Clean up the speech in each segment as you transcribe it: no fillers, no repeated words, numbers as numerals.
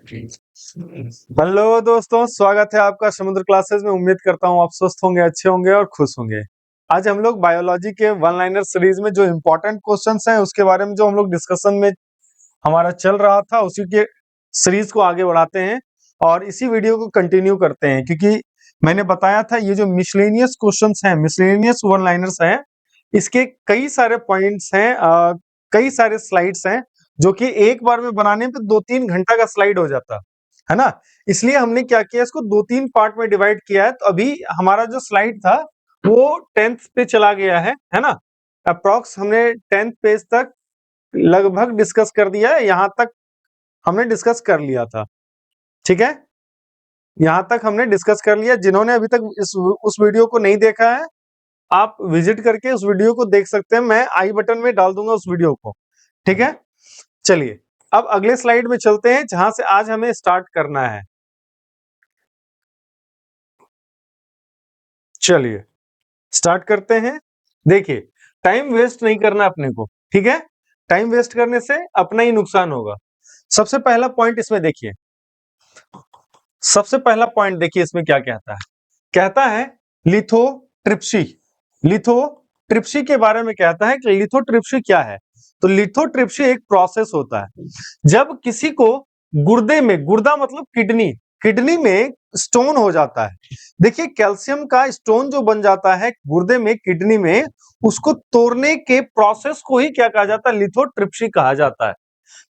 Hello दोस्तों, स्वागत है आपका समुद्र क्लासेस में। उम्मीद करता हूँ आप स्वस्थ होंगे, अच्छे होंगे और खुश होंगे। आज हम लोग बायोलॉजी के वन लाइनर सीरीज में जो इम्पोर्टेंट क्वेश्चंस हैं उसके बारे में जो हम लोग डिस्कशन में हमारा चल रहा था उसी के सीरीज को आगे बढ़ाते हैं और इसी वीडियो को कंटिन्यू करते हैं, क्योंकि मैंने बताया था ये जो मिसलेनियस क्वेश्चंस हैं, मिसलेनियस वन लाइनर्स हैं, इसके कई सारे पॉइंट्स हैं, कई सारे स्लाइड्स हैं जो कि एक बार में बनाने पे 2-3 घंटा का स्लाइड हो जाता है ना। इसलिए हमने क्या किया, इसको 2-3 पार्ट में डिवाइड किया है। तो अभी हमारा जो स्लाइड था वो 10th पे चला गया है ना। अप्रॉक्स हमने 10th पेज तक लगभग डिस्कस कर दिया है, यहां तक हमने डिस्कस कर लिया था। ठीक है, यहां तक हमने डिस्कस कर लिया। जिन्होंने अभी तक उस वीडियो को नहीं देखा है, आप विजिट करके उस वीडियो को देख सकते हैं। मैं आई बटन में डाल दूंगा उस वीडियो को। ठीक है, चलिए अब अगले स्लाइड में चलते हैं जहां से आज हमें स्टार्ट करना है। चलिए स्टार्ट करते हैं। देखिए, टाइम वेस्ट नहीं करना अपने को, ठीक है। टाइम वेस्ट करने से अपना ही नुकसान होगा। सबसे पहला पॉइंट इसमें देखिए, सबसे पहला पॉइंट देखिए इसमें क्या कहता है। कहता है लिथोट्रिप्सी। लिथोट्रिप्सी के बारे में कहता है कि लिथोट्रिप्सी क्या है। तो लिथोट्रिप्सी एक प्रोसेस होता है जब किसी को गुर्दे में, गुर्दा मतलब किडनी, किडनी में स्टोन हो जाता है। देखिए, कैल्शियम का स्टोन जो बन जाता है गुर्दे में, किडनी में, उसको तोड़ने के प्रोसेस को ही क्या कहा जाता है, लिथोट्रिप्सी कहा जाता है।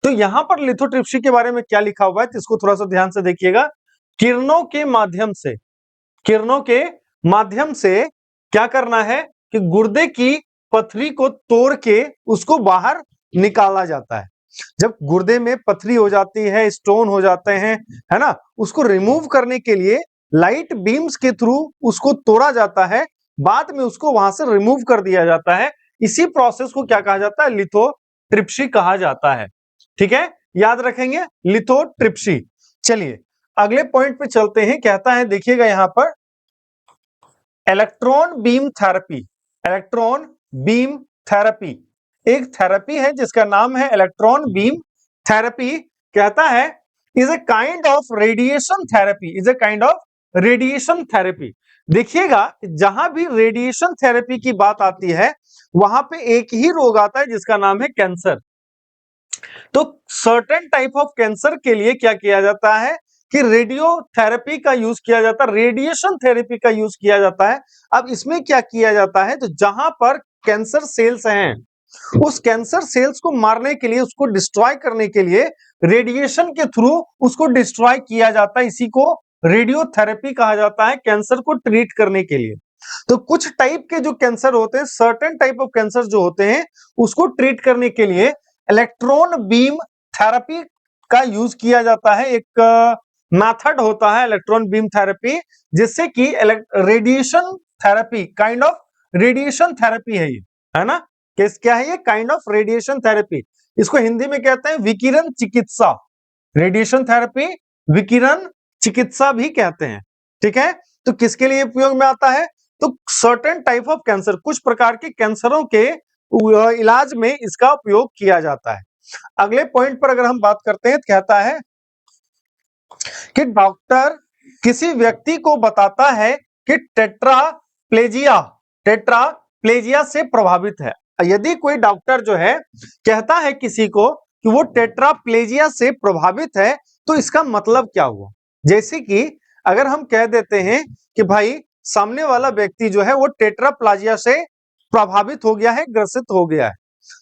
तो यहां पर लिथोट्रिप्सी के बारे में क्या लिखा हुआ है, तो इसको थोड़ा सा ध्यान से देखिएगा। किरणों के माध्यम से, किरणों के माध्यम से क्या करना है कि गुर्दे की पथरी को तोड़ के उसको बाहर निकाला जाता है। जब गुर्दे में पथरी हो जाती है, स्टोन हो जाते हैं, है ना, उसको रिमूव करने के लिए लाइट बीम्स के थ्रू उसको तोड़ा जाता है, बाद में उसको वहां से रिमूव कर दिया जाता है। इसी प्रोसेस को क्या कहा जाता है, लिथोट्रिप्सी कहा जाता है। ठीक है, याद रखेंगे लिथोट्रिप्सी। चलिए अगले पॉइंट पे चलते हैं। कहता है, देखिएगा यहां पर, electron beam therapy. Electron beam therapy एक थेरेपी है जिसका नाम है इलेक्ट्रॉन बीम थेरेपी। कहता है is a kind of radiation therapy, is a kind of radiation therapy. देखिएगा, जहां भी रेडिएशन थेरेपी की बात आती है वहां पे एक ही रोग आता है जिसका नाम है कैंसर। तो सर्टेन टाइप ऑफ कैंसर के लिए क्या किया जाता है कि रेडियोथेरेपी का यूज किया जाता है, रेडिएशन थेरेपी का यूज किया जाता है। अब इसमें क्या किया जाता है, तो जहां पर कैंसर सेल्स हैं उस कैंसर सेल्स को मारने के लिए, उसको डिस्ट्रॉय करने के लिए रेडिएशन के थ्रू उसको डिस्ट्रॉय किया जाता है। इसी को रेडियोथेरेपी कहा जाता है, कैंसर को ट्रीट करने के लिए। तो कुछ टाइप के जो कैंसर होते हैं, सर्टेन टाइप ऑफ कैंसर जो होते हैं, उसको ट्रीट करने के लिए इलेक्ट्रॉन बीम थेरेपी का यूज किया जाता है। एक मेथड होता है इलेक्ट्रॉन बीम थेरेपी, जिससे कि radiation therapy, kind of radiation therapy है ये, है ना। क्या है ये, काइंड ऑफ रेडिएशन थेरेपी। इसको हिंदी में कहते हैं विकिरण चिकित्सा। रेडिएशन थेरेपी विकिरण चिकित्सा भी कहते हैं। ठीक है, तो किसके लिए उपयोग में आता है, तो सर्टेन टाइप ऑफ कैंसर, कुछ प्रकार के कैंसरों के इलाज में इसका उपयोग किया जाता है। अगले पॉइंट पर अगर हम बात करते हैं, तो कहता है कि डॉक्टर किसी व्यक्ति को बताता है कि टेट्राप्लेजिया, टेट्राप्लेजिया से प्रभावित है। यदि कोई डॉक्टर जो है कहता है किसी को कि वो टेट्राप्लेजिया से प्रभावित है, तो इसका मतलब क्या हुआ। जैसे कि अगर हम कह देते हैं कि भाई सामने वाला व्यक्ति जो है वो टेट्राप्लेजिया से प्रभावित हो गया है, ग्रसित हो गया है,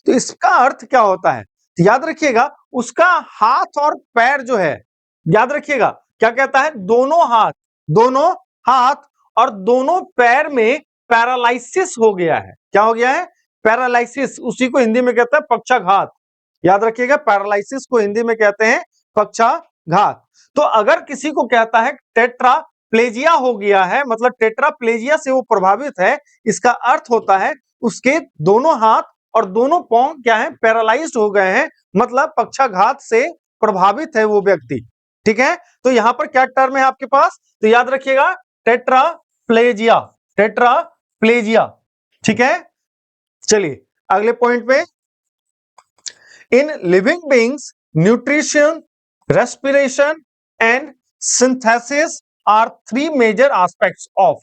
तो इसका अर्थ क्या होता है। तो याद रखिएगा, उसका हाथ और पैर जो है, याद रखिएगा क्या कहता है, दोनों हाथ, दोनों हाथ और दोनों पैर में पैरालाइसिस हो गया है। क्या हो गया है, पैरालाइसिस। उसी को हिंदी में कहते हैं पक्षाघात। याद रखिएगा, पैरालाइसिस को हिंदी में कहते हैं पक्षाघात। तो अगर किसी को कहता है टेट्राप्लेजिया हो गया है, मतलब टेट्राप्लेजिया से वो प्रभावित है, इसका अर्थ होता है उसके दोनों हाथ और दोनों पांव क्या है, पैरालाइज्ड हो गए हैं, मतलब पक्षाघात से प्रभावित है वो व्यक्ति। ठीक है, तो यहां पर क्या टर्म है आपके पास, तो याद रखिएगा टेट्राप्लेजिया, टेट्राप्लेजिया। ठीक है, चलिए अगले पॉइंट पे, in living beings nutrition respiration and synthesis are three major aspects of।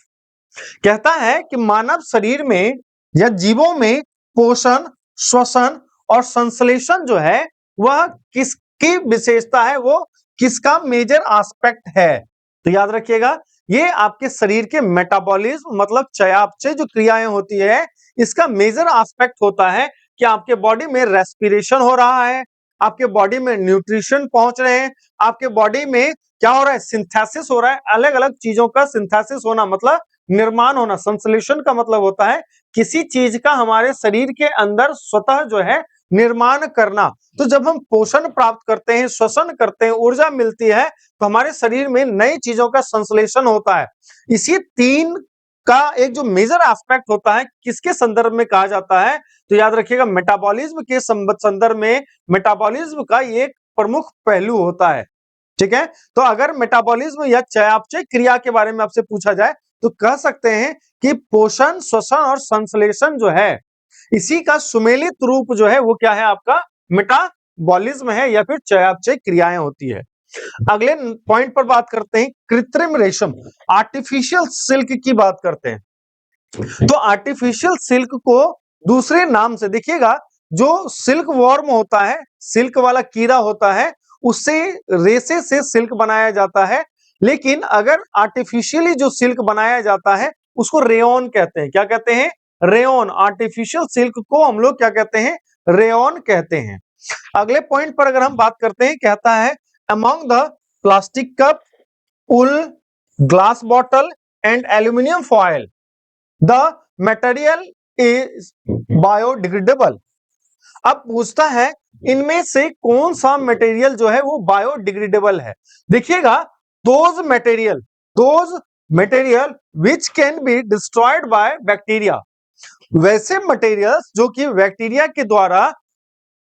कहता है कि मानव शरीर में या जीवों में पोषण, श्वसन और संश्लेषण जो है वह किसकी विशेषता है, वो किसका मेजर एस्पेक्ट है। तो याद रखिएगा ये आपके शरीर के मेटाबॉलिज्म मतलब चयापचय जो क्रियाएं होती है इसका मेजर एस्पेक्ट होता है कि आपके बॉडी में रेस्पिरेशन हो रहा है, आपके बॉडी में न्यूट्रिशन पहुंच रहे हैं, आपके बॉडी में क्या हो रहा है, सिंथेसिस हो रहा है, अलग अलग चीजों का सिंथेसिस होना मतलब निर्माण होना। संश्लेषण का मतलब होता है किसी चीज का हमारे शरीर के अंदर स्वतः जो है निर्माण करना। तो जब हम पोषण प्राप्त करते हैं, श्वसन करते हैं, ऊर्जा मिलती है तो हमारे शरीर में नई चीजों का संश्लेषण होता है। इसी तीन का एक जो मेजर एस्पेक्ट होता है किसके संदर्भ में कहा जाता है, तो याद रखिएगा मेटाबॉलिज्म के संदर्भ में मेटाबॉलिज्म का एक प्रमुख पहलू होता है। ठीक है, तो अगर मेटाबॉलिज्म या चयापचय क्रिया के बारे में आपसे पूछा जाए तो कह सकते हैं कि पोषण, श्वसन और संश्लेषण जो है इसी का सुमेलित रूप जो है वो क्या है, आपका मेटाबॉलिज्म है या फिर चयापचय क्रियाएं होती है। अगले पॉइंट पर बात करते हैं, कृत्रिम रेशम, आर्टिफिशियल सिल्क की बात करते हैं। तो आर्टिफिशियल सिल्क को दूसरे नाम से देखिएगा, जो सिल्क वॉर्म होता है, सिल्क वाला कीड़ा होता है, उससे रेशे से सिल्क बनाया जाता है। लेकिन अगर आर्टिफिशियली जो सिल्क बनाया जाता है उसको रेयन कहते हैं। क्या कहते हैं? रेयन। आर्टिफिशियल सिल्क को हम लोग क्या कहते हैं? रेयन कहते हैं। अगले पॉइंट पर अगर हम बात करते हैं, कहता है among the plastic cup, wool, glass bottle and aluminum foil, the material is biodegradable। अब पूछता है इनमें से कौन सा मटेरियल जो है वो बायोडिग्रेडेबल है। देखिएगा, those material which can be destroyed by bacteria, वैसे मटेरियल्स जो कि बैक्टीरिया के द्वारा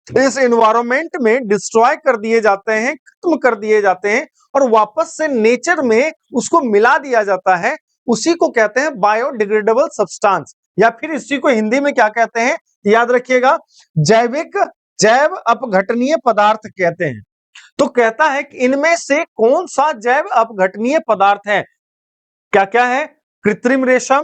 इस एनवायरमेंट में डिस्ट्रॉय कर दिए जाते हैं, खत्म कर दिए जाते हैं और वापस से नेचर में उसको मिला दिया जाता है, उसी को कहते हैं बायोडिग्रेडेबल सब्सटेंस, या फिर इसी को हिंदी में क्या कहते हैं, याद रखिएगा, जैव अपघटनीय पदार्थ कहते हैं। तो कहता है कि इनमें से कौन सा जैव अपघटनीय पदार्थ है। क्या क्या है? कृत्रिम रेशम,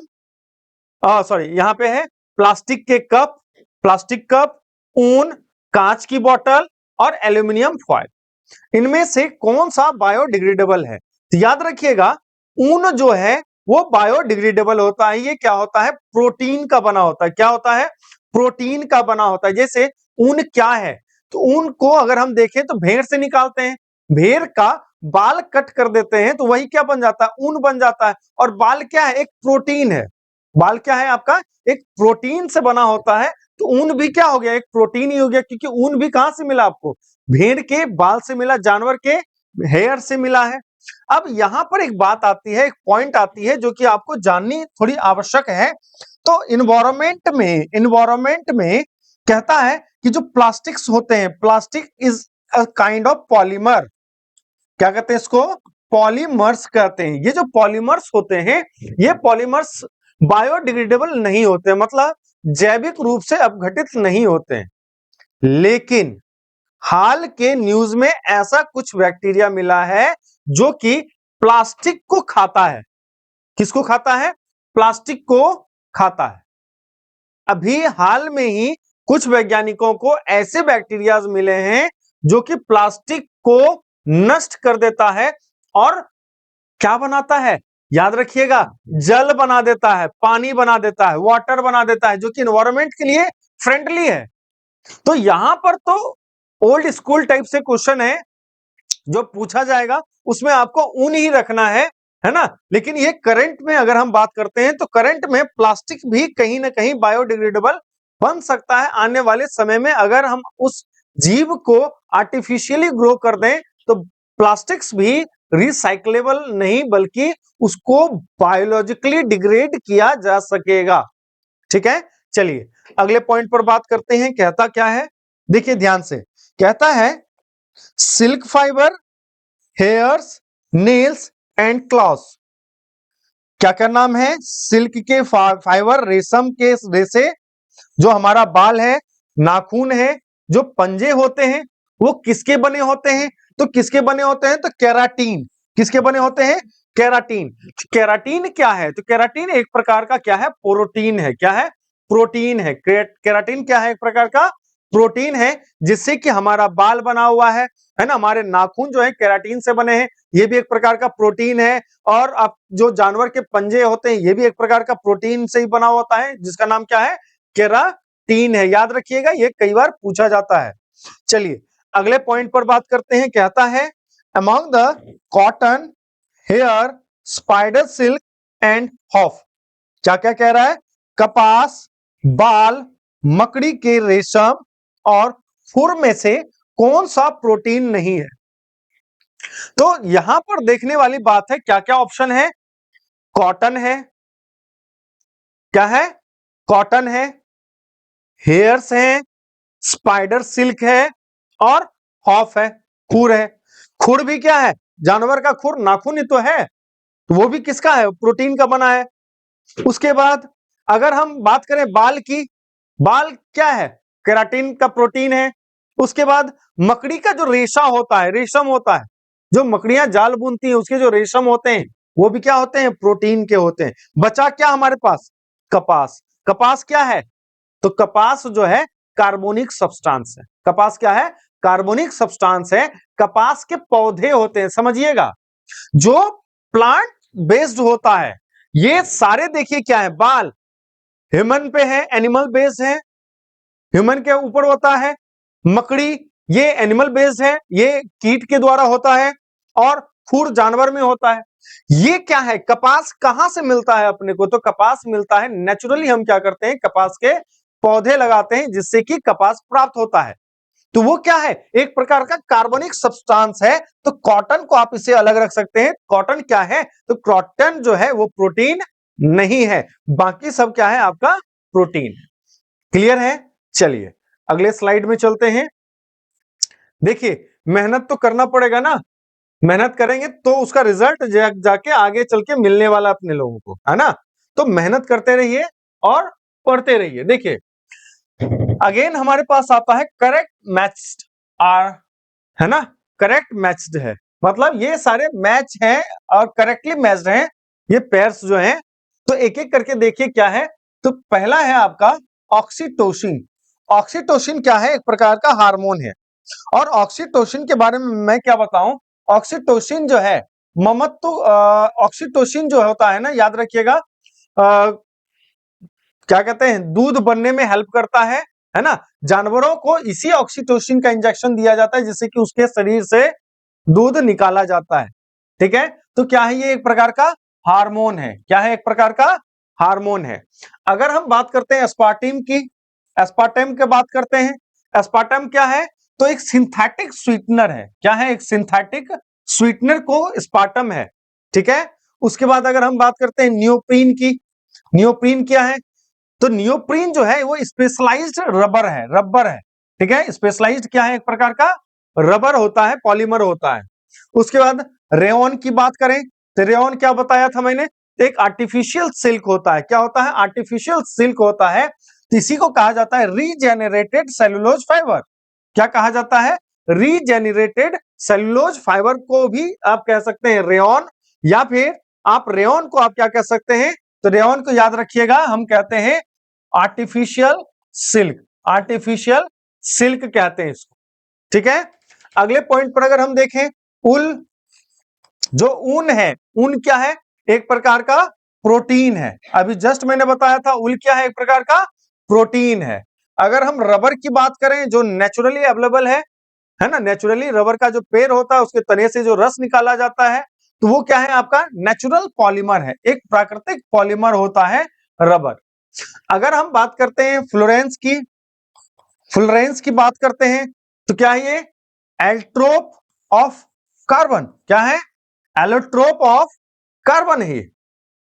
सॉरी यहां पे है प्लास्टिक कप, ऊन, कांच की बोतल और एल्यूमिनियम फॉयल। इनमें से कौन सा बायोडिग्रेडेबल है? तो याद रखिएगा, ऊन जो है वो बायोडिग्रेडेबल होता है। ये क्या होता है? प्रोटीन का बना होता है। क्या होता है? प्रोटीन का बना होता है। जैसे ऊन क्या है, तो ऊन को अगर हम देखें तो भेड़ से निकालते हैं, भेड़ का बाल कट कर देते हैं तो वही क्या बन जाता है? ऊन बन जाता है। और बाल क्या है? एक प्रोटीन है। बाल क्या है आपका? एक प्रोटीन से बना होता है। तो ऊन भी क्या हो गया? एक प्रोटीन ही हो गया, क्योंकि ऊन भी कहां से मिला आपको? भेड़ के बाल से मिला, जानवर के हेयर से मिला है। अब यहां पर एक बात आती है, एक पॉइंट आती है जो कि आपको जाननी थोड़ी आवश्यक है। तो इन्वायरमेंट में कहता है कि जो प्लास्टिक्स होते हैं, plastic is a kind of polymer. क्या कहते हैं इसको? पॉलीमर्स कहते हैं। ये जो पॉलीमर्स होते हैं, ये पॉलीमर्स बायोडिग्रेडेबल नहीं होते, मतलब जैविक रूप से अपघटित नहीं होते हैं। लेकिन हाल के न्यूज में ऐसा कुछ बैक्टीरिया मिला है जो कि प्लास्टिक को खाता है। किसको खाता है? प्लास्टिक को खाता है। अभी हाल में ही कुछ वैज्ञानिकों को ऐसे बैक्टीरिया मिले हैं जो कि प्लास्टिक को नष्ट कर देता है और क्या बनाता है? याद रखिएगा, जल बना देता है, पानी बना देता है, वाटर बना देता है, जो कि एनवायरमेंट के लिए फ्रेंडली है। तो यहां पर तो ओल्ड स्कूल टाइप से क्वेश्चन है जो पूछा जाएगा, उसमें आपको ऊन ही रखना है ना। लेकिन ये करंट में अगर हम बात करते हैं तो करंट में प्लास्टिक भी कहीं ना कहीं बायोडिग्रेडेबल बन सकता है आने वाले समय में। अगर हम उस जीव को आर्टिफिशियली ग्रो कर दें तो प्लास्टिक्स भी रिसाइकलेबल नहीं बल्कि उसको बायोलॉजिकली डिग्रेड किया जा सकेगा। ठीक है, चलिए अगले पॉइंट पर बात करते हैं। कहता क्या है, देखिए ध्यान से। कहता है silk fibre, hairs, nails and clothes. क्या क्या नाम है? सिल्क के फाइबर, रेशम के रेशे, जो हमारा बाल है, नाखून है, जो पंजे होते हैं, वो किसके बने होते हैं? तो किसके बने होते हैं? तो केराटीन। किसके बने होते हैं? केराटीन। केराटीन क्या है? तो केराटीन एक प्रकार का क्या है? प्रोटीन है। क्या है? प्रोटीन है। केराटीन क्या है? एक प्रकार का प्रोटीन है, जिससे कि हमारा बाल बना हुआ है ना। हमारे नाखून जो है केराटीन से बने हैं, ये भी एक प्रकार का प्रोटीन है। और अब जो जानवर के पंजे होते हैं, ये भी एक प्रकार का प्रोटीन से ही बना होता है, जिसका नाम क्या है? केराटीन है। याद रखिएगा, ये कई बार पूछा जाता है। चलिए अगले पॉइंट पर बात करते हैं। कहता है among the cotton, hair, spider silk and hoof. क्या क्या कह रहा है? कपास, बाल, मकड़ी के रेशम और फुर में से कौन सा प्रोटीन नहीं है? तो यहां पर देखने वाली बात है, क्या क्या ऑप्शन है? कॉटन है। क्या है? कॉटन है, हेयर्स है, स्पाइडर सिल्क है और हॉफ है, खुर है। खुर भी क्या है? जानवर का खुर, नाखून ही तो है, तो वो भी किसका है? प्रोटीन का बना है। उसके बाद अगर हम बात करें बाल की, बाल क्या है? केराटिन का प्रोटीन है। उसके बाद मकड़ी का जो रेशा होता है, रेशम होता है, जो मकड़ियां जाल बुनती हैं, उसके जो रेशम होते हैं, वो भी क्या होते हैं? प्रोटीन के होते हैं। बचा क्या हमारे पास? कपास। कपास क्या है? तो कपास जो है कार्बोनिक सब्सटेंस है। कपास क्या है? कार्बोनिक सब्सटेंस है। कपास के पौधे होते हैं, समझिएगा, जो प्लांट बेस्ड होता है। ये सारे देखिए क्या है? बाल ह्यूमन पे है, एनिमल बेस्ड है, ह्यूमन के ऊपर होता है। मकड़ी ये एनिमल बेस्ड है, ये कीट के द्वारा होता है। और खुर जानवर में होता है। ये क्या है? कपास कहां से मिलता है अपने को? तो कपास मिलता है नेचुरली। हम क्या करते हैं? कपास के पौधे लगाते हैं, जिससे कि कपास प्राप्त होता है। तो वो क्या है? एक प्रकार का कार्बनिक सब्सटेंस है। तो कॉटन को आप इससे अलग रख सकते हैं। कॉटन क्या है? तो कॉटन जो है वो प्रोटीन नहीं है, बाकी सब क्या है? आपका प्रोटीन। क्लियर है? चलिए अगले स्लाइड में चलते हैं। देखिए मेहनत तो करना पड़ेगा ना, मेहनत करेंगे तो उसका रिजल्ट जाके आगे चल के मिलने वाला अपने लोगों को, है ना। तो मेहनत करते रहिए और पढ़ते रहिए। देखिए अगेन हमारे पास आता है करेक्ट मैच्ड आर, है ना। करेक्ट मैच्ड है, मतलब ये सारे मैच हैं और करेक्टली मैच्ड हैं ये पेयर्स जो हैं। तो एक एक करके देखिए क्या है। तो पहला है आपका ऑक्सीटोसिन। ऑक्सीटोसिन क्या है? एक प्रकार का हार्मोन है। और ऑक्सीटोसिन के बारे में मैं क्या बताऊं? ऑक्सीटोसिन जो है ममत्व, ऑक्सीटोसिन जो होता है ना, याद रखिएगा, क्या कहते हैं, दूध बनने में हेल्प करता है ना। जानवरों को इसी ऑक्सीटोसिन का इंजेक्शन दिया जाता है, जिससे कि उसके शरीर से दूध निकाला जाता है। ठीक है, तो क्या है? ये एक प्रकार का हार्मोन है। क्या है? एक प्रकार का हार्मोन है। अगर हम बात करते हैं एस्पार्टिम की, एस्पार्टम की बात करते हैं। एस्पार्टम क्या है? तो एक सिंथेटिक स्वीटनर है। क्या है? एक सिंथेटिक स्वीटनर को एस्पार्टम है। ठीक है, उसके बाद अगर हम बात करते हैं नियोप्रीन की, नियोप्रीन क्या है? तो नियोप्रीन जो है वो स्पेशलाइज्ड रबर है, रबर है। ठीक है, स्पेशलाइज्ड क्या है? एक प्रकार का रबर होता है, पॉलीमर होता है। उसके बाद रेयन की बात करें तो रेयन क्या बताया था मैंने? एक आर्टिफिशियल सिल्क होता है। क्या होता है? आर्टिफिशियल सिल्क होता है। तो इसी को कहा जाता है रीजेनरेटेड सेलुलोज फाइबर। क्या कहा जाता है? रीजेनरेटेड सेलुलोज फाइबर को भी आप कह सकते हैं रेयन, या फिर आप रेयन को आप क्या कह सकते हैं? तो रेयन को याद रखिएगा, हम कहते हैं आर्टिफिशियल सिल्क। आर्टिफिशियल सिल्क कहते हैं इसको। ठीक है, अगले पॉइंट पर अगर हम देखें, उल, जो ऊन है, ऊन क्या है? एक प्रकार का प्रोटीन है। अभी जस्ट मैंने बताया था उल क्या है? एक प्रकार का प्रोटीन है। अगर हम रबर की बात करें, जो नेचुरली अवेलेबल है ना, नेचुरली रबर का जो पेड़ होता है उसके तने से जो रस निकाला जाता है, तो वो क्या है? आपका नेचुरल पॉलीमर है, एक प्राकृतिक पॉलीमर होता है रबर। अगर हम बात करते हैं फ्लोरेंस की, फ्लोरेंस की बात करते हैं, तो क्या है ये? एल्ट्रोप ऑफ कार्बन। क्या है? एलोट्रोप ऑफ कार्बन है।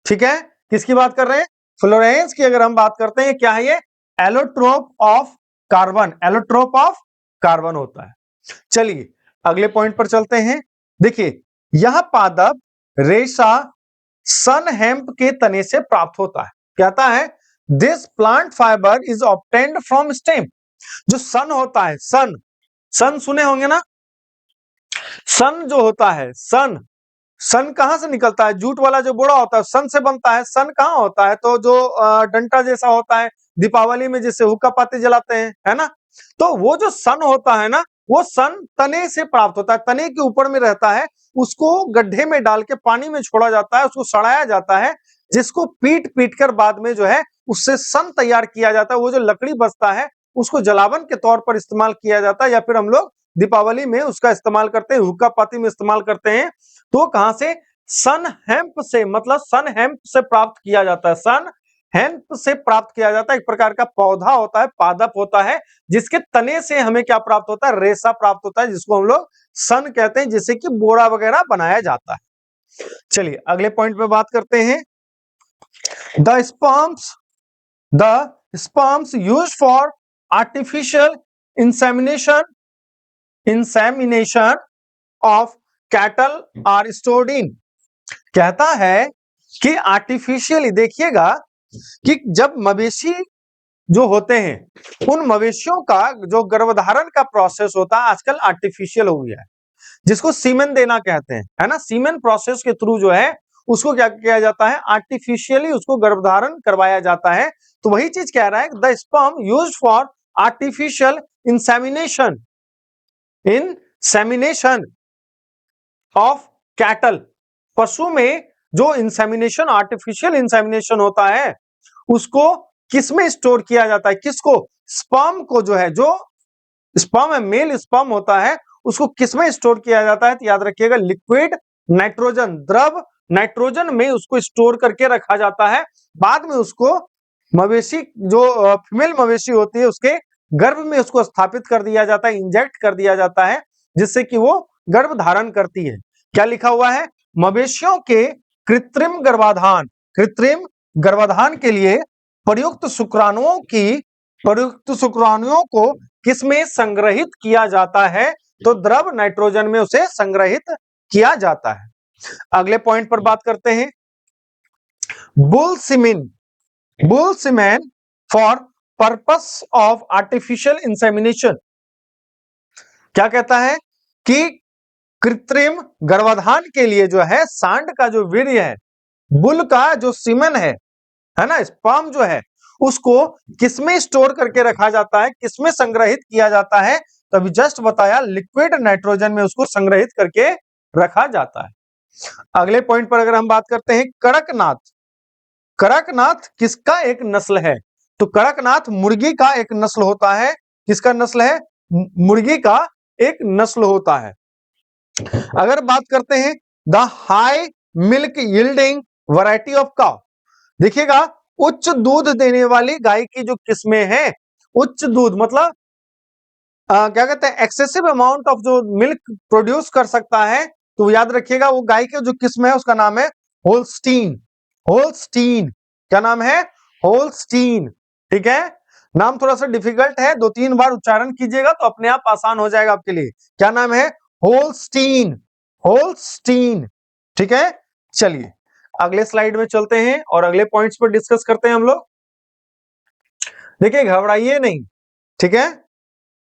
ठीक है, किसकी बात कर रहे हैं? फ्लोरेंस की अगर हम बात करते हैं, क्या है ये? Allotrope of carbon, allotrope of carbon होता है। चलिए अगले पॉइंट पर चलते हैं। देखिए यह पादप रेशा सन हेम्प के तने से प्राप्त होता है। कहता है this plant fibre is obtained from stem. जो सन होता है, सन, सन सुने होंगे ना। सन जो होता है, सन सन कहां से निकलता है? जूट वाला जो बोरा होता है सन से बनता है। सन कहां होता है? तो जो डंटा जैसा होता है, दीपावली में जिससे हुक्का पाती जलाते हैं, है ना। तो वो जो सन होता है ना, वो सन तने से प्राप्त होता है, तने के ऊपर में रहता है। उसको गड्ढे में डाल के पानी में छोड़ा जाता है, उसको सड़ाया जाता है, जिसको पीट पीट कर बाद में जो है उससे सन तैयार किया जाता है। वो जो लकड़ी बचता है उसको जलावन के तौर पर इस्तेमाल किया जाता है, या फिर हम लोग दीपावली में उसका इस्तेमाल करते हैं, हुक्का पाती में इस्तेमाल करते हैं। तो कहां से? सन हेम्प से, मतलब सन हेम्प से प्राप्त किया जाता है। सन हेम्प से प्राप्त किया जाता है, एक प्रकार का पौधा होता है, पादप होता है, जिसके तने से हमें क्या प्राप्त होता है? रेशा प्राप्त होता है, जिसको हम लोग सन कहते हैं, जिससे कि बोरा वगैरह बनाया जाता है। चलिए अगले पॉइंट पे बात करते हैं। The sperms used for artificial insemination of cattle are stored in. कहता है कि आर्टिफिशियली, देखिएगा कि जब मवेशी जो होते हैं, उन मवेशियों का जो गर्भधारण का प्रोसेस होता है आजकल आर्टिफिशियल हो गया है, जिसको सीमेन देना कहते हैं, है ना। सीमेन प्रोसेस के थ्रू जो है उसको क्या किया जाता है? आर्टिफिशियली उसको गर्भधारण करवाया जाता है। तो वही चीज कह रहा है, the sperm used for artificial insemination of cattle. पशु में जो इंसेमिनेशन, आर्टिफिशियल इंसेमिनेशन होता है, उसको किसमें स्टोर किया जाता है? किसको? स्पर्म को जो है, जो स्पर्म है, मेल स्पर्म होता है, उसको किसमें स्टोर किया जाता है? तो याद रखिएगा, लिक्विड नाइट्रोजन, द्रव नाइट्रोजन में उसको स्टोर करके रखा जाता है। बाद में उसको मवेशी, जो फीमेल मवेशी होती है, उसके गर्भ में उसको स्थापित कर दिया जाता है, इंजेक्ट कर दिया जाता है, जिससे कि वो गर्भ धारण करती है। क्या लिखा हुआ है? मवेशियों के कृत्रिम गर्भाधान के लिए प्रयुक्त शुक्राणुओं को किसमें संग्रहित किया जाता है? तो द्रव नाइट्रोजन में उसे संग्रहित किया जाता है। अगले पॉइंट पर बात करते हैं। Bull semen for purpose of artificial insemination. क्या कहता है कि कृत्रिम गर्भाधान के लिए जो है सांड का जो वीर्य है, बुल का जो सीमेन है ना, स्पर्म जो है, उसको किसमें स्टोर करके रखा जाता है? किसमें संग्रहित किया जाता है? तो अभी जस्ट बताया, लिक्विड नाइट्रोजन में उसको संग्रहित करके रखा जाता है। अगले पॉइंट पर अगर हम बात करते हैं, कड़कनाथ किसका एक नस्ल है? तो कड़कनाथ मुर्गी का एक नस्ल होता है। किसका नस्ल है? मुर्गी का एक नस्ल होता है। अगर बात करते हैं the high milk yielding variety of cow, देखिएगा उच्च दूध देने वाली गाय की जो किस्में हैं, उच्च दूध मतलब क्या कहते हैं, एक्सेसिव अमाउंट ऑफ जो मिल्क प्रोड्यूस कर सकता है, तो याद रखिएगा वो गाय की जो किस्म है उसका नाम है होल्स्टीन। क्या नाम है? होल्स्टीन। ठीक है, नाम थोड़ा सा डिफिकल्ट है, 2-3 बार उच्चारण कीजिएगा तो अपने आप आसान हो जाएगा आपके लिए। क्या नाम है? होल्स्टीन। ठीक है, चलिए अगले स्लाइड में चलते हैं और अगले पॉइंट्स पर डिस्कस करते हैं हम लोग। देखिए घबराइए नहीं, ठीक है,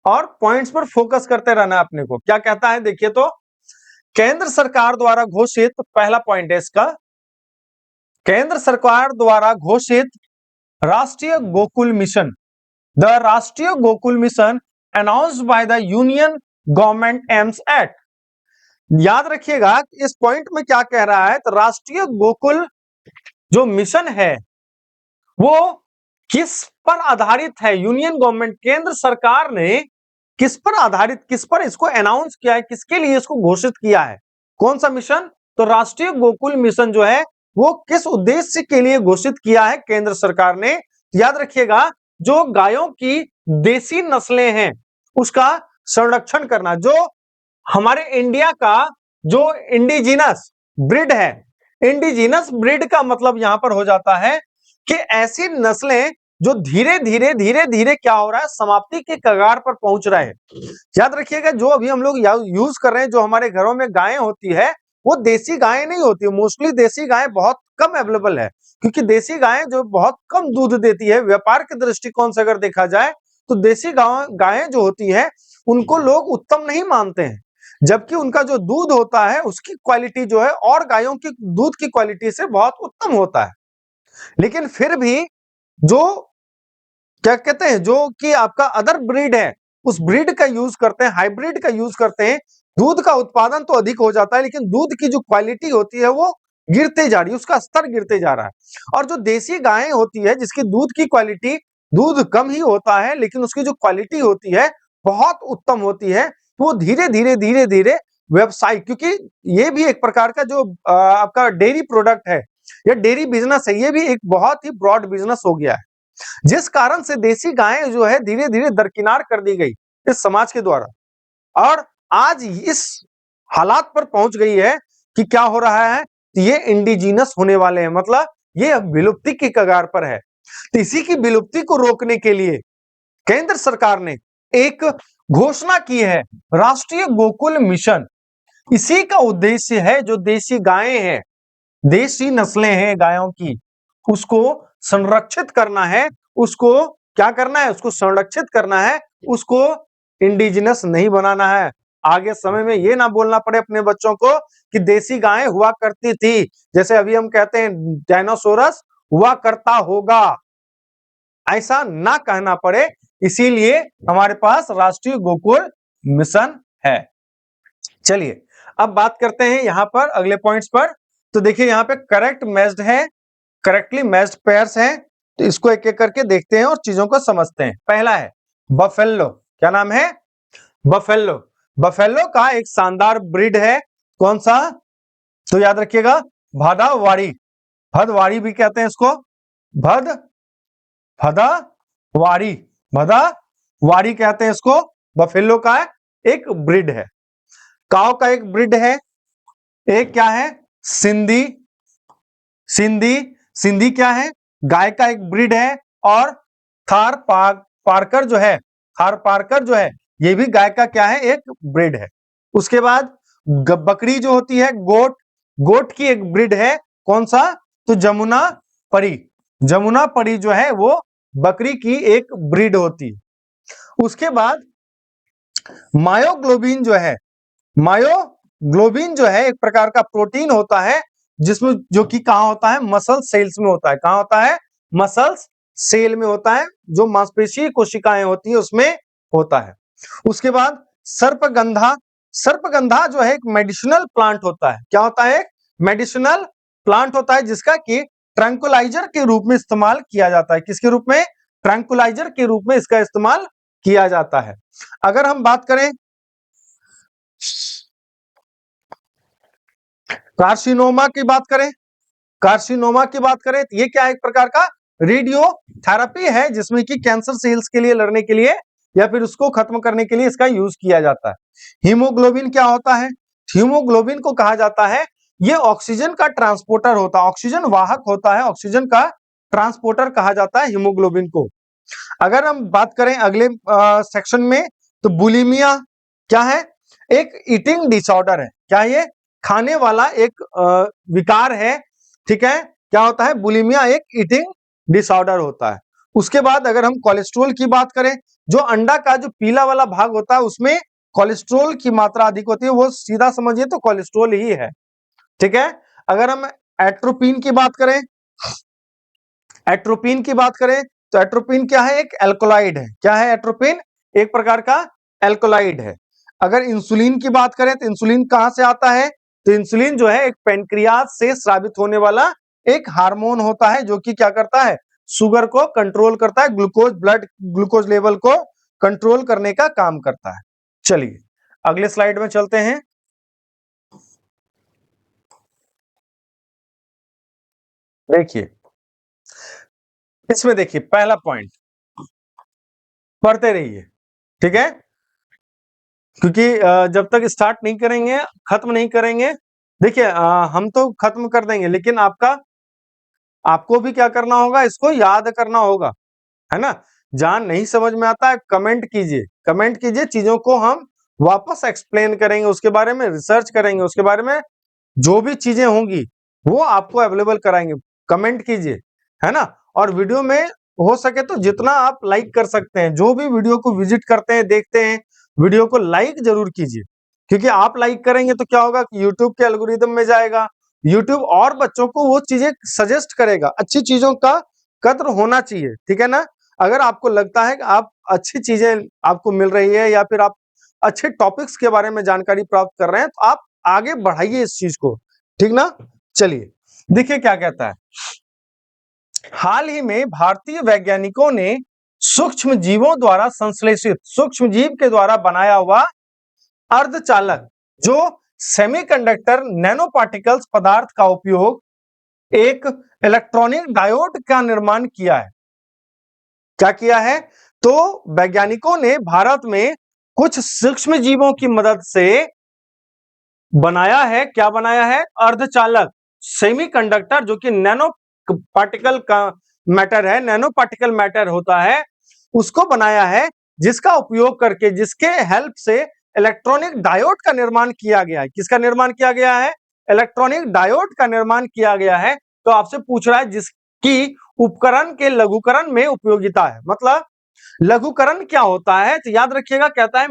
और पॉइंट्स पर फोकस करते रहना है अपने को। क्या कहता है देखिए, तो केंद्र सरकार द्वारा घोषित, पहला पॉइंट है इसका, केंद्र सरकार द्वारा घोषित राष्ट्रीय गोकुल मिशन, द राष्ट्रीय Gokul mission announced by the union government aims at. याद रखिएगा इस पॉइंट में क्या कह रहा है, तो राष्ट्रीय गोकुल जो मिशन है वो किस पर आधारित है? यूनियन गवर्नमेंट, केंद्र सरकार ने किस पर आधारित, किस पर इसको अनाउंस किया है, किसके लिए इसको घोषित किया है? कौन सा मिशन? तो राष्ट्रीय गोकुल मिशन जो है वो किस उद्देश्य के लिए घोषित किया है केंद्र सरकार ने? याद रखिएगा, जो गायों की देसी नस्लें हैं उसका संरक्षण करना, जो हमारे इंडिया का जो इंडिजिनस ब्रीड है, इंडिजिनस ब्रीड का मतलब यहां पर हो जाता है कि ऐसी नस्लें जो धीरे धीरे क्या हो रहा है, समाप्ति के कगार पर पहुंच रहे हैं। याद रखिएगा, जो अभी हम लोग यूज कर रहे हैं, जो हमारे घरों में गायें होती है वो देसी गायें नहीं होती, मोस्टली देसी गायें बहुत कम अवेलेबल है, क्योंकि देसी गायें जो बहुत कम दूध देती है, व्यापार के दृष्टिकोण से अगर देखा जाए तो देसी गायें जो होती है उनको लोग उत्तम नहीं मानते हैं, जबकि उनका जो दूध होता है उसकी क्वालिटी जो है और गायों की दूध की क्वालिटी से बहुत उत्तम होता है। लेकिन फिर भी जो क्या कहते हैं, जो कि आपका अदर ब्रीड है, उस ब्रीड का यूज करते हैं, हाइब्रिड का यूज करते हैं, दूध का उत्पादन तो अधिक हो जाता है लेकिन दूध की जो क्वालिटी होती है वो गिरते जा रही है, उसका स्तर गिरते जा रहा है। और जो देसी गायें होती है जिसकी दूध की क्वालिटी, दूध कम ही होता है लेकिन उसकी जो क्वालिटी होती है बहुत उत्तम होती है, वो धीरे धीरे धीरे धीरे व्यवसाय, क्योंकि ये भी एक प्रकार का जो आपका डेयरी प्रोडक्ट है या डेयरी बिजनेस है, ये भी एक बहुत ही ब्रॉड बिजनेस हो गया है, जिस कारण से देसी गायें जो है धीरे धीरे दरकिनार कर दी गई इस समाज के द्वारा। और आज इस हालात पर पहुंच गई है कि क्या हो रहा है, ये इंडिजिनस होने वाले हैं, मतलब ये विलुप्ति की कगार पर है। तो इसी की विलुप्ति को रोकने के लिए केंद्र सरकार ने एक घोषणा की है, राष्ट्रीय गोकुल मिशन। इसी का उद्देश्य है जो देसी गायें हैं, देसी नस्लें हैं गायों की, उसको संरक्षित करना है, उसको क्या करना है, उसको संरक्षित करना है, उसको इंडिजिनस नहीं बनाना है। आगे समय में ये ना बोलना पड़े अपने बच्चों को कि देसी गायें हुआ करती थी, जैसे अभी हम कहते हैं डायनासोरस हुआ करता होगा, ऐसा ना कहना पड़े, इसीलिए हमारे पास राष्ट्रीय गोकुल मिशन है। चलिए अब बात करते हैं यहां पर अगले पॉइंट्स पर। तो देखिए यहां पे करेक्ट मैच्ड है, करेक्टली मैच्ड पेयर्स हैं, तो इसको एक एक करके देखते हैं और चीजों को समझते हैं। पहला है बफेलो, क्या नाम है, बफेलो। बफेलो का एक शानदार ब्रीड है, कौन सा, तो याद रखिएगा भदावारी, भदवारी भी कहते हैं इसको, भदवारी, भदवारी कहते हैं इसको। बफेलो का एक ब्रीड है। काव का एक ब्रीड है, एक क्या है, सिंधी, सिंधी, सिंधी क्या है, गाय का एक ब्रीड है। और थार पारकर जो है, थार पारकर जो है ये भी गाय का क्या है, एक ब्रीड है। उसके बाद बकरी जो होती है, गोट, गोट की एक ब्रीड है, कौन सा, तो जमुना परी, जमुना परी जो है वो बकरी की एक ब्रीड होती है। उसके बाद मायोग्लोबिन जो है, मायोग्लोबिन जो है एक प्रकार का प्रोटीन होता है जिसमें, जो कि कहां होता है, मसल सेल्स में होता है। कहां होता है, मसल्स सेल में होता है, जो मांसपेशीय कोशिकाएं होती है उसमें होता है। उसके बाद सर्पगंधा, सर्पगंधा जो है एक मेडिसिनल प्लांट होता है, क्या होता है, एक मेडिसिनल प्लांट होता है जिसका कि ट्रैंकुलाइजर के रूप में इस्तेमाल किया जाता है। किसके रूप में, ट्रैंकुलाइजर के रूप में इसका इस्तेमाल किया जाता है। अगर हम बात करें कार्सिनोमा की बात करें, कार्सिनोमा की बात करें तो ये क्या है, एक प्रकार का रेडियो थेरेपी है जिसमें कि कैंसर सेल्स के लिए लड़ने के लिए या फिर उसको खत्म करने के लिए इसका यूज किया जाता है। हीमोग्लोबिन क्या होता है, हीमोग्लोबिन को कहा जाता है, ये ऑक्सीजन का ट्रांसपोर्टर होता है, ऑक्सीजन वाहक होता है, ऑक्सीजन का ट्रांसपोर्टर कहा जाता है हीमोग्लोबिन को। अगर हम बात करें अगले सेक्शन में, तो बुलिमिया क्या है, एक ईटिंग डिसऑर्डर है, क्या ये, खाने वाला एक विकार है, ठीक है, क्या होता है, बुलिमिया एक ईटिंग डिसऑर्डर होता है। उसके बाद अगर हम कोलेस्ट्रॉल की बात करें, जो अंडा का जो पीला वाला भाग होता है उसमें कोलेस्ट्रॉल की मात्रा अधिक होती है, वो सीधा समझिए तो कोलेस्ट्रॉल ही है, ठीक है। अगर हम एट्रोपिन की बात करें, एट्रोपिन की बात करें तो एट्रोपिन क्या है, एक एल्कोलाइड है, क्या है एट्रोपिन, एक प्रकार का एल्कोलाइड है। अगर इंसुलिन की बात करें तो इंसुलिन कहां से आता है, तो इंसुलिन जो है एक पेनक्रियाज से स्रावित होने वाला एक हार्मोन होता है जो कि क्या करता है, शुगर को कंट्रोल करता है, ग्लूकोज, ब्लड ग्लूकोज लेवल को कंट्रोल करने का काम करता है। चलिए अगले स्लाइड में चलते हैं। देखिए इसमें देखिए पहला पॉइंट पढ़ते रहिए, ठीक है, क्योंकि जब तक स्टार्ट नहीं करेंगे, खत्म नहीं करेंगे, देखिए हम तो खत्म कर देंगे लेकिन आपको भी क्या करना होगा, इसको याद करना होगा, है ना। जहां नहीं समझ में आता है कमेंट कीजिए, कमेंट कीजिए, चीजों को हम वापस एक्सप्लेन करेंगे, उसके बारे में रिसर्च करेंगे, उसके बारे में जो भी चीजें होंगी वो आपको अवेलेबल कराएंगे, कमेंट कीजिए, है ना। और वीडियो में हो सके तो जितना आप लाइक कर सकते हैं, जो भी वीडियो को विजिट करते हैं, देखते हैं, वीडियो को लाइक जरूर कीजिए, क्योंकि आप लाइक करेंगे तो क्या होगा कि यूट्यूब के एल्गोरिदम में जाएगा, यूट्यूब और बच्चों को वो चीजें सजेस्ट करेगा। अच्छी चीजों का कद्र होना चाहिए, ठीक है ना। अगर आपको लगता है कि आप अच्छी चीजें आपको मिल रही है या फिर आप अच्छे टॉपिक्स के बारे में जानकारी प्राप्त कर रहे हैं, तो आप आगे बढ़ाइए इस चीज को, ठीक ना। चलिए देखिए क्या कहता है। हाल ही में भारतीय वैज्ञानिकों ने सूक्ष्म जीवों द्वारा संश्लेषित, सूक्ष्म जीव के द्वारा बनाया हुआ अर्धचालक जो सेमीकंडक्टर नैनो पार्टिकल्स पदार्थ का उपयोग एक इलेक्ट्रॉनिक डायोड का निर्माण किया है। क्या किया है? तो वैज्ञानिकों ने भारत में कुछ सूक्ष्म जीवों की मदद से बनाया है। क्या बनाया है? अर्धचालक सेमीकंडक्टर, जो कि नैनो पार्टिकल का मैटर है, नैनो पार्टिकल मैटर होता है, उसको बनाया है, जिसका उपयोग करके, जिसके हेल्प से इलेक्ट्रॉनिक डायोड का निर्माण किया गया है। किसका निर्माण किया गया है? इलेक्ट्रॉनिक डायोड का निर्माण किया गया है। तो आपसे पूछ रहा है जिसकी उपकरण के लघुकरण में उपयोगिता है। मतलब लघुकरण क्या होता है? तो याद रखिएगा, कहता है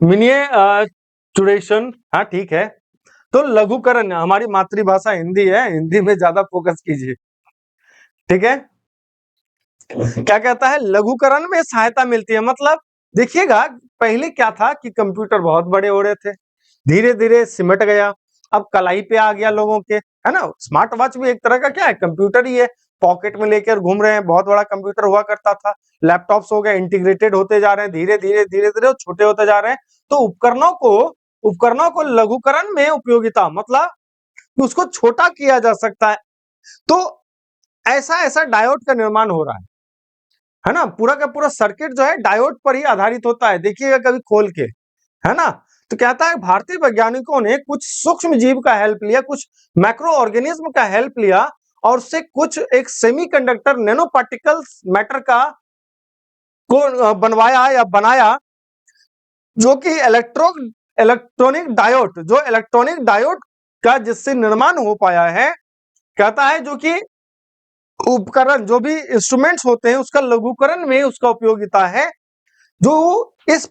मिनिएचुरेशन। हाँ ठीक है। तो लघुकरण, हमारी मातृभाषा हिंदी है, हिंदी में ज्यादा फोकस कीजिए, ठीक है। क्या कहता है? लघुकरण में सहायता मिलती है। मतलब देखिएगा, पहले क्या था कि कंप्यूटर बहुत बड़े हो रहे थे, धीरे धीरे सिमट गया, अब कलाई पे आ गया लोगों के, है ना। स्मार्ट वॉच भी एक तरह का क्या है? कंप्यूटर ही है, पॉकेट में लेकर घूम रहे हैं। बहुत बड़ा कंप्यूटर हुआ करता था, लैपटॉप्स हो गए, इंटीग्रेटेड होते जा रहे हैं, धीरे धीरे धीरे धीरे छोटे होते जा रहे हैं। तो उपकरणों को लघुकरण में उपयोगिता, मतलब उसको छोटा किया जा सकता है। तो ऐसा ऐसा डायोड का निर्माण हो रहा है ना। पूरा का पूरा सर्किट जो है डायोड पर ही आधारित होता है, देखिएगा कभी खोल के, है ना। तो कहता है भारतीय वैज्ञानिकों ने कुछ सूक्ष्म जीव का हेल्प लिया, कुछ मैक्रो ऑर्गेनिज्म का हेल्प लिया, और उससे कुछ एक सेमीकंडक्टर नैनो पार्टिकल्स मैटर का को बनवाया या बनाया, जो कि इलेक्ट्रॉनिक डायोड, जो इलेक्ट्रॉनिक डायोड का जिससे निर्माण हो पाया है। कहता है जो कि उपकरण, जो भी इंस्ट्रूमेंट्स होते हैं, उसका लघुकरण में उसका उपयोगिता है। जो इस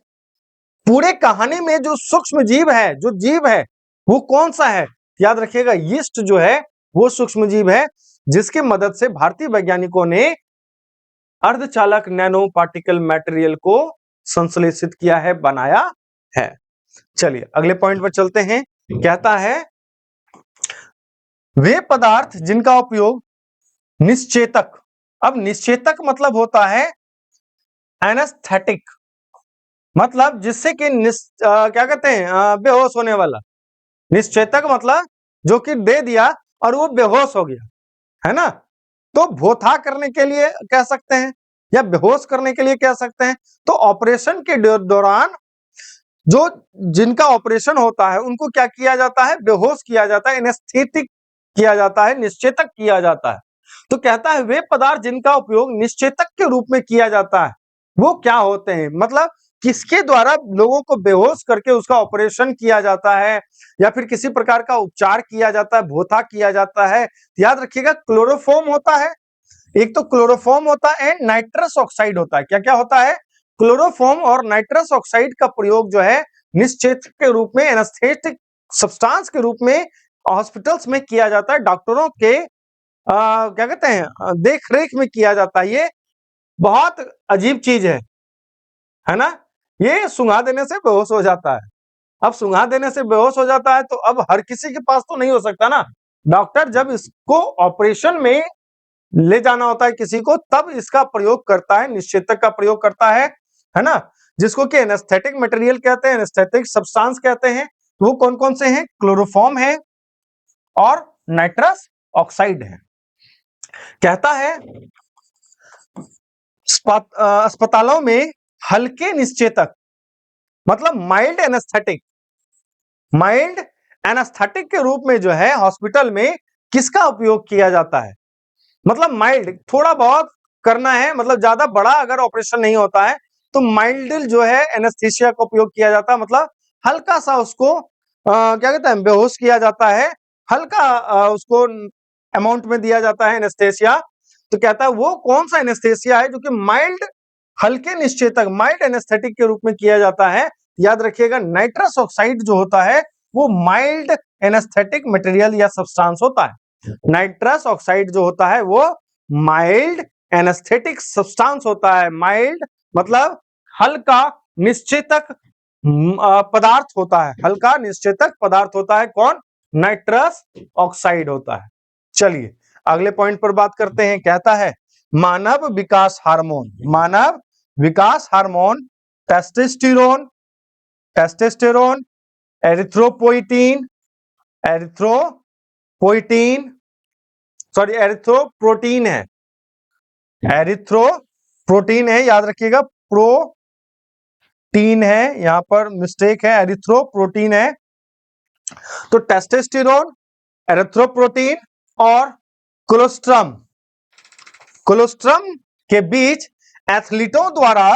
पूरे कहानी में जो सूक्ष्म जीव है, जो जीव है, वो कौन सा है? याद रखिएगा, यीस्ट जो है वो सूक्ष्म जीव है, जिसकी मदद से भारतीय वैज्ञानिकों ने अर्धचालक नैनो पार्टिकल मटेरियल को संश्लेषित किया है, बनाया है। चलिए अगले पॉइंट पर चलते हैं। कहता है वे पदार्थ जिनका उपयोग निश्चेतक, अब निश्चेतक मतलब होता है एनेस्थेटिक, मतलब जिससे कि क्या कहते हैं, बेहोश होने वाला। निश्चेतक मतलब जो कि दे दिया और वो बेहोश हो गया, है ना। तो भोथा करने के लिए कह सकते हैं, या बेहोश करने के लिए कह सकते हैं। तो ऑपरेशन के दौरान जो जिनका ऑपरेशन होता है, उनको क्या किया जाता है? बेहोश किया जाता है, एनेस्थेटिक किया जाता है, निश्चेतक किया जाता है। तो कहता है वे पदार्थ जिनका उपयोग निश्चेतक के रूप में किया जाता है, वो क्या होते हैं? मतलब किसके द्वारा लोगों को बेहोश करके उसका ऑपरेशन किया जाता है, या फिर किसी प्रकार का उपचार किया जाता है, भोथा किया जाता है। याद रखिएगा, क्लोरोफॉर्म होता है, एक तो क्लोरोफॉर्म होता है एंड नाइट्रस ऑक्साइड होता है। क्या क्या होता है? क्लोरोफॉर्म और नाइट्रस ऑक्साइड का प्रयोग जो है निश्चेतक के रूप में, एनेस्थेटिक सब्सटेंस के रूप में हॉस्पिटल्स में किया जाता है, डॉक्टरों के क्या कहते हैं, देख रेख में किया जाता है। ये बहुत अजीब चीज है ना। ये सुंघा देने से बेहोश हो जाता है। अब सुंघा देने से बेहोश हो जाता है, तो अब हर किसी के पास तो नहीं हो सकता ना। डॉक्टर जब इसको ऑपरेशन में ले जाना होता है किसी को, तब इसका प्रयोग करता है, निश्चेतक का प्रयोग करता है ना। जिसको कि एनेस्थेटिक मटेरियल कहते हैं, एनेस्थेटिक सब्सटेंस कहते हैं। वो कौन कौन से हैं? क्लोरोफॉर्म है और नाइट्रस ऑक्साइड है। कहता है अस्पतालों में हल्के निश्चेतक, मतलब माइल्ड एनेस्थेटिक के रूप में जो है हॉस्पिटल में किसका उपयोग किया जाता है? मतलब माइल्ड, थोड़ा बहुत करना है, मतलब ज्यादा बड़ा अगर ऑपरेशन नहीं होता है तो माइल्ड जो है एनेस्थीसिया का उपयोग किया जाता है। मतलब हल्का सा उसको क्या कहते हैं, बेहोश किया जाता है, हल्का उसको अमाउंट में दिया जाता है एनेस्थेसिया। तो कहता है वो कौन सा एनेस्थेसिया है जो कि माइल्ड, हल्के निश्चेतक, माइल्ड एनेस्थेटिक के रूप में किया जाता है। याद रखिएगा नाइट्रस ऑक्साइड जो होता है वो माइल्ड एनेस्थेटिक मटेरियल या सब्सटेंस होता है। नाइट्रस ऑक्साइड जो होता है वो माइल्ड एनेस्थेटिक सब्सटेंस होता है। माइल्ड मतलब हल्का निश्चेतक पदार्थ होता है, हल्का निश्चेतक पदार्थ होता है। कौन? नाइट्रस ऑक्साइड होता है। चलिए अगले पॉइंट पर बात करते हैं। कहता है मानव विकास हार्मोन, मानव विकास hormone testosterone, testosterone, erythropoietin, erythropoietin, sorry erythroprotein है, एरिथ्रोप्रोटीन है, याद रखिएगा प्रोटीन है, यहां पर मिस्टेक है, एरिथ्रोप्रोटीन है। तो टेस्टोस्टेरोन, एरिथ्रोप्रोटीन और कोलोस्ट्रम, कोलोस्ट्रम के बीच एथलीटों द्वारा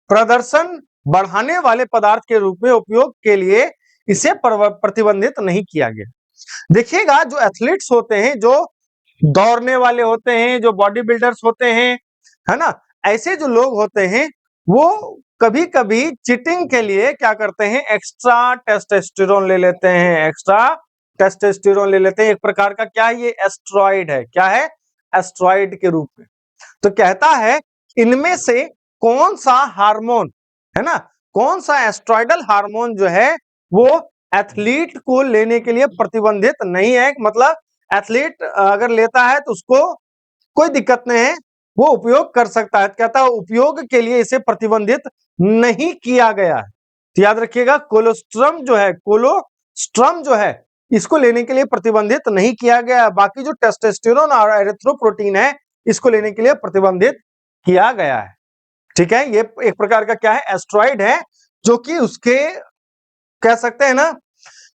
प्रदर्शन बढ़ाने वाले पदार्थ के रूप में उपयोग के लिए इसे प्रतिबंधित नहीं किया गया। देखिएगा जो एथलीट्स होते हैं, जो दौड़ने वाले होते हैं, जो बॉडी बिल्डर्स होते हैं, है ना, ऐसे जो लोग होते हैं वो कभी कभी चीटिंग के लिए क्या करते हैं, एक्स्ट्रा टेस्टोस्टेरोन ले लेते हैं, एक्स्ट्रा टेस्टोस्टेरोन ले लेते हैं। एक प्रकार का क्या है, ये एस्ट्रॉइड है। क्या है? एस्ट्रॉइड के रूप में। तो कहता है इनमें से कौन सा हार्मोन, है ना, कौन सा एस्ट्रॉइडल हार्मोन जो है वो एथलीट को लेने के लिए प्रतिबंधित नहीं है। मतलब एथलीट अगर लेता है तो उसको कोई दिक्कत नहीं है, वो उपयोग कर सकता है। कहता है उपयोग के लिए इसे प्रतिबंधित नहीं किया गया है। तो याद रखिएगा कोलोस्ट्रम जो है, कोलोस्ट्रम जो है इसको लेने के लिए प्रतिबंधित नहीं किया गया। बाकी जो टेस्टोस्टेरोन और एरिथ्रोप्रोटीन है इसको लेने के लिए प्रतिबंधित किया गया है। ठीक है, ये एक प्रकार का क्या है, एस्ट्रॉइड है, जो कि उसके कह सकते हैं ना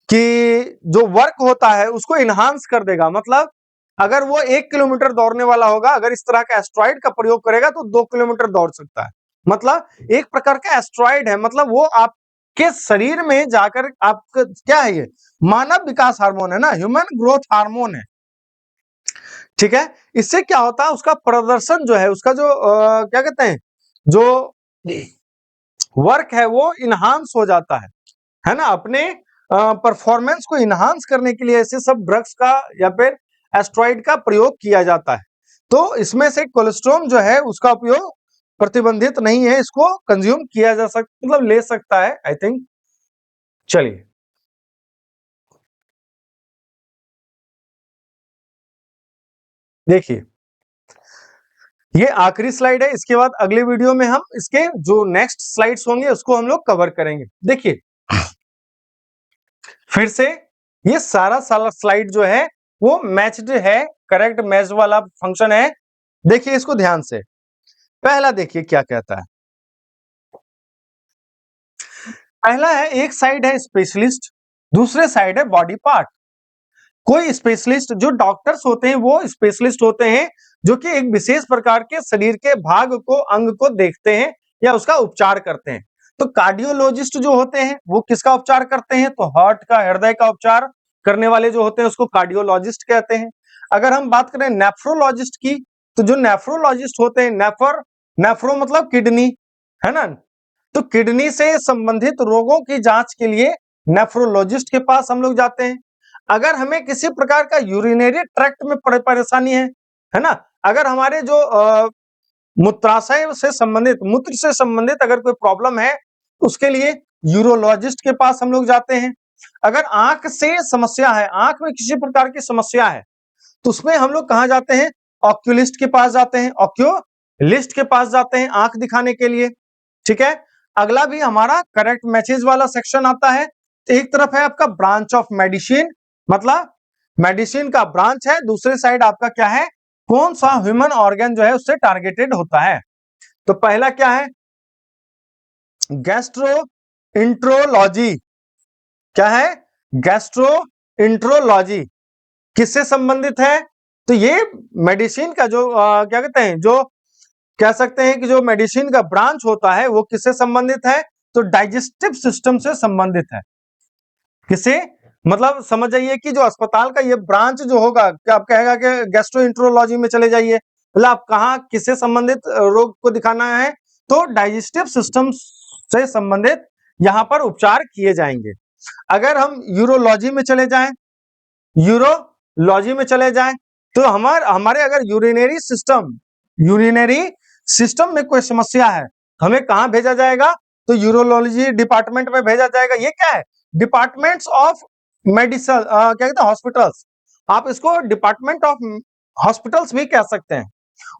कि जो वर्क होता है उसको इनहांस कर देगा। मतलब अगर वो 1 किलोमीटर दौड़ने वाला होगा, अगर इस तरह का एस्ट्रॉइड का प्रयोग करेगा तो 2 किलोमीटर दौड़ सकता है। मतलब एक प्रकार का एस्ट्रॉइड है, मतलब वो आपके शरीर में जाकर आपका क्या है, ये मानव विकास हार्मोन है ना, ह्यूमन ग्रोथ हार्मोन है। ठीक है, इससे क्या होता है, उसका प्रदर्शन जो है, उसका जो क्या कहते हैं, जो वर्क है वो इनहांस हो जाता है ना। अपने परफॉर्मेंस को इनहांस करने के लिए ऐसे सब ड्रग्स का या फिर एस्ट्रॉइड का प्रयोग किया जाता है। तो इसमें से कोलेस्ट्रॉम जो है उसका उपयोग प्रतिबंधित नहीं है, इसको कंज्यूम किया जा सकता, मतलब ले सकता है, आई थिंक। चलिए देखिए ये आखिरी स्लाइड है, इसके बाद अगले वीडियो में हम इसके जो नेक्स्ट स्लाइड्स होंगे उसको हम लोग कवर करेंगे। देखिए फिर से ये सारा स्लाइड जो है वो मैच्ड है, करेक्ट मैच वाला फंक्शन है। देखिए इसको ध्यान से, पहला देखिए क्या कहता है। पहला है एक साइड है स्पेशलिस्ट, दूसरे साइड है बॉडी पार्ट। कोई स्पेशलिस्ट, जो डॉक्टर्स होते हैं वो स्पेशलिस्ट होते हैं जो कि एक विशेष प्रकार के शरीर के भाग को, अंग को देखते हैं या उसका उपचार करते हैं। तो कार्डियोलॉजिस्ट जो होते हैं वो किसका उपचार करते हैं, तो हार्ट का, हृदय का उपचार करने वाले जो होते हैं उसको कार्डियोलॉजिस्ट कहते हैं। अगर हम बात करें नेफ्रोलॉजिस्ट की, तो जो नेफ्रोलॉजिस्ट होते हैं, नेफ्रो मतलब किडनी, है ना, तो किडनी से संबंधित रोगों की जांच के लिए नेफ्रोलॉजिस्ट के पास हम लोग जाते हैं। अगर हमें किसी प्रकार का यूरिनरी ट्रैक्ट में परेशानी है ना, अगर हमारे जो मूत्राशय से संबंधित, मूत्र से संबंधित अगर कोई प्रॉब्लम है तो उसके लिए यूरोलॉजिस्ट के पास हम लोग जाते हैं। अगर आंख से समस्या है, आंख में किसी प्रकार की समस्या है तो उसमें हम लोग कहां जाते हैं, ऑक्यूलिस्ट के पास जाते हैं, ऑक्यूलिस्ट के पास जाते हैं आंख दिखाने के लिए। ठीक है, अगला भी हमारा करेक्ट मैचेज वाला सेक्शन आता है। तो एक तरफ है आपका ब्रांच ऑफ मेडिसिन, मतलब मेडिसिन का ब्रांच है, दूसरे साइड आपका क्या है, कौन सा ह्यूमन ऑर्गन जो है उससे टारगेटेड होता है। तो पहला क्या है, गैस्ट्रोइंट्रोलॉजी। क्या है, गैस्ट्रोइंट्रोलॉजी किससे संबंधित है, तो ये मेडिसिन का जो क्या कहते हैं, जो कह सकते हैं कि जो मेडिसिन का ब्रांच होता है वो किससे संबंधित है, तो डाइजेस्टिव सिस्टम से संबंधित है। किसे, मतलब समझ जाइए कि जो अस्पताल का ये ब्रांच जो होगा, क्या आप कहेगा कि गैस्ट्रोएंटेरोलॉजी में चले जाइए, मतलब आप कहाँ किससे संबंधित रोग को दिखाना है, तो डाइजेस्टिव सिस्टम से संबंधित यहाँ पर उपचार किए जाएंगे। अगर हम यूरोलॉजी में चले जाएं, यूरोलॉजी में चले जाएं, तो हमारे अगर यूरिनरी सिस्टम में कोई समस्या है, हमें कहाँ भेजा जाएगा, तो यूरोलॉजी डिपार्टमेंट में भेजा जाएगा। ये क्या है, डिपार्टमेंट्स ऑफ मेडिसिन, क्या कहते हैं, हॉस्पिटल्स। आप इसको डिपार्टमेंट ऑफ हॉस्पिटल्स भी कह सकते हैं।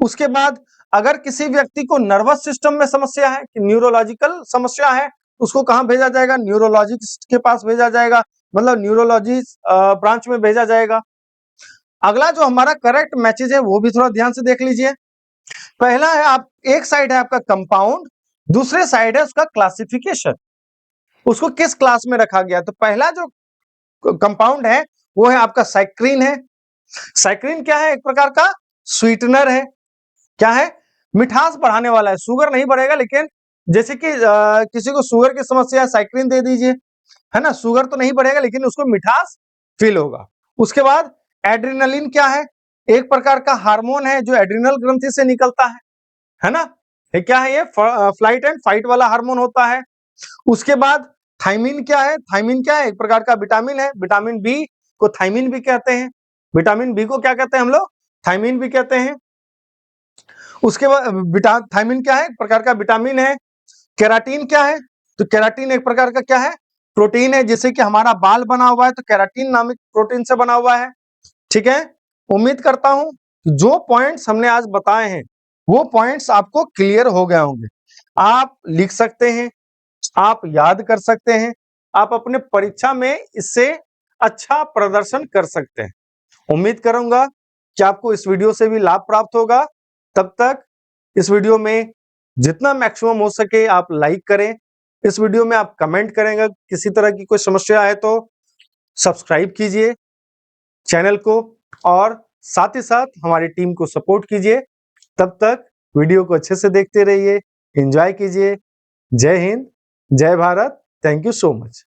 उसके बाद अगर किसी व्यक्ति को नर्वस सिस्टम में समस्या है, न्यूरोलॉजिकल समस्या है, उसको कहाँ भेजा जाएगा, न्यूरोलॉजिस्ट के पास भेजा जाएगा, मतलब न्यूरोलॉजी ब्रांच में भेजा जाएगा। अगला जो हमारा करेक्ट मैसेज है वो भी थोड़ा ध्यान से देख लीजिए। पहला है, आप एक साइड है आपका कंपाउंड, दूसरे साइड है उसका क्लासिफिकेशन, उसको किस क्लास में रखा गया। तो पहला जो कंपाउंड है वो है आपका साइक्रीन है। साइक्रीन क्या है, एक प्रकार का स्वीटनर है। क्या है, मिठास बढ़ाने वाला है, शुगर नहीं बढ़ेगा, लेकिन जैसे कि किसी को शुगर की समस्या है, साइक्रीन दे दीजिए, है ना, शुगर तो नहीं बढ़ेगा लेकिन उसको मिठास फील होगा। उसके बाद एड्रेनलिन क्या है, एक प्रकार का हार्मोन है जो एड्रिनल ग्रंथि से निकलता है ना, ये क्या है, ये फ्लाइट एंड फाइट वाला हार्मोन होता है। उसके बाद थाइमिन क्या है, थाइमिन क्या है, एक प्रकार का विटामिन है, विटामिन बी को थाइमिन भी कहते हैं। विटामिन बी को क्या कहते हैं हम लोग, थाइमिन भी कहते हैं। उसके बाद थाइमिन क्या है, एक प्रकार का विटामिन है। केराटिन क्या है, तो केराटिन एक प्रकार का क्या है, प्रोटीन है, जिससे कि हमारा बाल बना हुआ है, तो केराटिन नामक प्रोटीन से बना हुआ है। ठीक है, उम्मीद करता हूं कि जो पॉइंट्स हमने आज बताए हैं वो पॉइंट्स आपको क्लियर हो गए होंगे। आप लिख सकते हैं, आप याद कर सकते हैं, आप अपने परीक्षा में इससे अच्छा प्रदर्शन कर सकते हैं। उम्मीद करूंगा कि आपको इस वीडियो से भी लाभ प्राप्त होगा। तब तक इस वीडियो में जितना मैक्सिमम हो सके आप लाइक करें, इस वीडियो में आप कमेंट करेंगे, किसी तरह की कोई समस्या है तो सब्सक्राइब कीजिए चैनल को, और साथ ही साथ हमारी टीम को सपोर्ट कीजिए। तब तक वीडियो को अच्छे से देखते रहिए, एंजॉय कीजिए। जय हिंद, जय Bharat, thank you so much.